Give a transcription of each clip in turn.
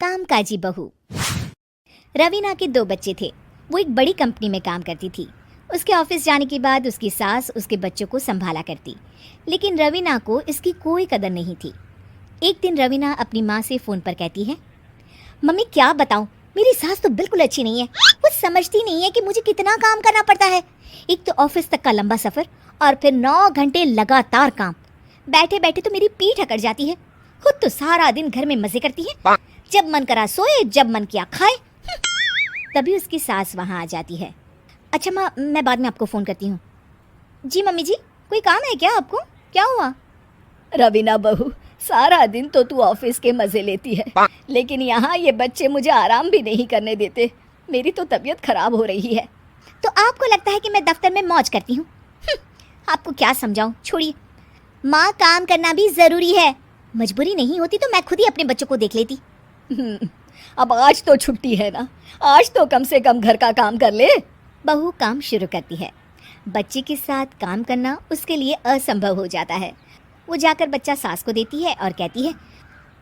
कामकाजी बहू। रवीना के 2 बच्चे थे। वो एक बड़ी कंपनी में काम करती थी। उसके ऑफिस जाने के बाद उसकी सास उसके बच्चों को संभाला करती, लेकिन रवीना को इसकी कोई कदर नहीं थी। एक दिन रवीना अपनी माँ से फ़ोन पर कहती है, मम्मी क्या बताऊँ, मेरी सास तो बिल्कुल अच्छी नहीं है। वो समझती नहीं है कि मुझे कितना काम करना पड़ता है। एक तो ऑफिस तक का लंबा सफ़र और फिर 9 घंटे लगातार काम। बैठे बैठे तो मेरी पीठ अकड़ जाती है। खुद तो सारा दिन घर में मज़े करती है, जब मन करा सोए, जब मन किया खाए। तभी उसकी सास वहाँ आ जाती है। अच्छा माँ, मैं बाद में आपको फ़ोन करती हूँ। जी मम्मी जी, कोई काम है क्या आपको? क्या हुआ? रवीना बहू, सारा दिन तो तू ऑफिस के मजे लेती है, लेकिन यहाँ ये बच्चे मुझे आराम भी नहीं करने देते। मेरी तो तबीयत खराब हो रही है। तो आपको लगता है कि मैं दफ्तर में मौज करती हूँ? आपको क्या समझाऊँ, छोड़िए। माँ, काम करना भी ज़रूरी है। मजबूरी नहीं होती तो मैं खुद ही अपने बच्चों को देख लेती। अब आज तो छुट्टी है ना, आज तो कम से कम घर का काम कर ले। बहू काम शुरू करती है। बच्चे के साथ काम करना उसके लिए असंभव हो जाता है। वो जाकर बच्चा सास को देती है और कहती है,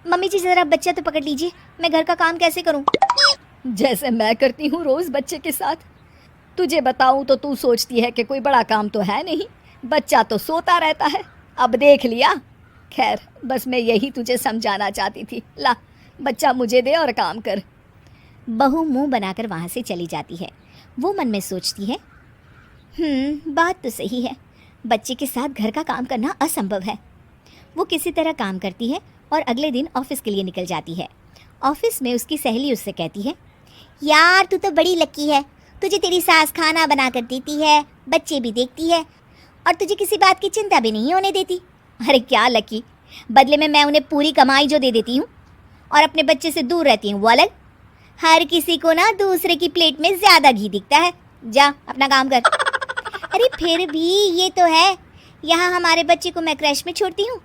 मम्मी जी ज़रा बच्चा तो पकड़ लीजिए, मैं घर का काम कैसे करूं? जैसे मैं करती हूँ रोज़ बच्चे के साथ। तुझे बताऊँ तो तू सोचती है कि कोई बड़ा काम तो है नहीं, बच्चा तो सोता रहता है। अब देख लिया। खैर, बस मैं यही तुझे समझाना चाहती थी। ला, बच्चा मुझे दे और काम कर। बहू मुंह बनाकर वहाँ से चली जाती है। वो मन में सोचती है, बात तो सही है, बच्चे के साथ घर का काम करना असंभव है। वो किसी तरह काम करती है और अगले दिन ऑफिस के लिए निकल जाती है। ऑफिस में उसकी सहेली उससे कहती है, यार तू तो बड़ी लकी है, तुझे तेरी सास खाना बना कर देती है, बच्चे भी देखती है और तुझे किसी बात की चिंता भी नहीं होने देती। अरे क्या लकी, बदले में मैं उन्हें पूरी कमाई जो दे देती हूँ और अपने बच्चे से दूर रहती हूँ, वो अलग। हर किसी को ना दूसरे की प्लेट में ज़्यादा घी दिखता है। जा अपना काम कर। अरे फिर भी ये तो है, यहाँ हमारे बच्चे को मैं क्रैश में छोड़ती हूँ,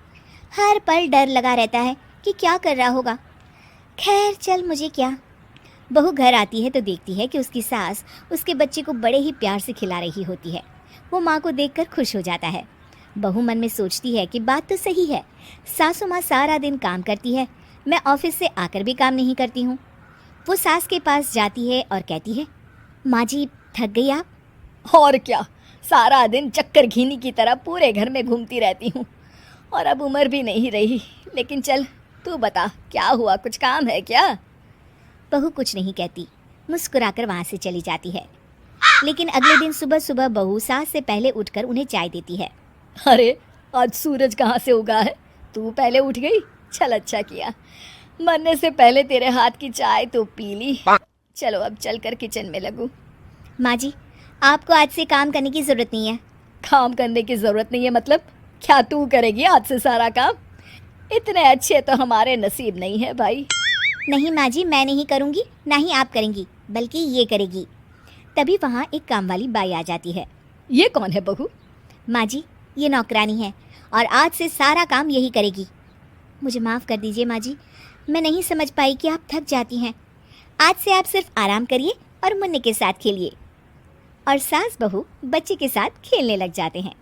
हर पल डर लगा रहता है कि क्या कर रहा होगा। खैर चल, मुझे क्या। बहू घर आती है तो देखती है कि उसकी सास उसके बच्चे को बड़े ही प्यार से खिला रही होती है। वो माँ को देखकर खुश हो जाता है। बहू मन में सोचती है कि बात तो सही है, सासू माँ सारा दिन काम करती है, मैं ऑफिस से आकर भी काम नहीं करती हूँ। वो सास के पास जाती है और कहती है, माँ जी थक गई आप? और क्या, सारा दिन चक्कर घीनी की तरह पूरे घर में घूमती रहती हूँ और अब उम्र भी नहीं रही। लेकिन चल तू बता, क्या हुआ, कुछ काम है क्या? बहू कुछ नहीं कहती, मुस्कुराकर वहाँ से चली जाती है। लेकिन अगले दिन सुबह सुबह बहू सास से पहले उठकर उन्हें चाय देती है। अरे आज सूरज कहाँ से उगा है, तू पहले उठ गई। चल अच्छा किया, मरने से पहले तेरे हाथ की चाय तो पी ली। चलो अब चलकर किचन में लगूं। माँ जी, आपको आज से काम करने की ज़रूरत नहीं है। काम करने की ज़रूरत नहीं है मतलब? क्या तू करेगी आज से सारा काम? इतने अच्छे तो हमारे नसीब नहीं है भाई। नहीं माँ जी, मैं नहीं करूँगी, ना ही आप करेंगी, बल्कि ये करेगी। तभी वहाँ एक काम वाली बाई आ जाती है। ये कौन है बहू? माँ जी, ये नौकरानी है और आज से सारा काम यही करेगी। मुझे माफ़ कर दीजिए माँ जी, मैं नहीं समझ पाई कि आप थक जाती हैं। आज से आप सिर्फ आराम करिए और मुन्ने के साथ खेलिए। और सास बहू बच्चे के साथ खेलने लग जाते हैं।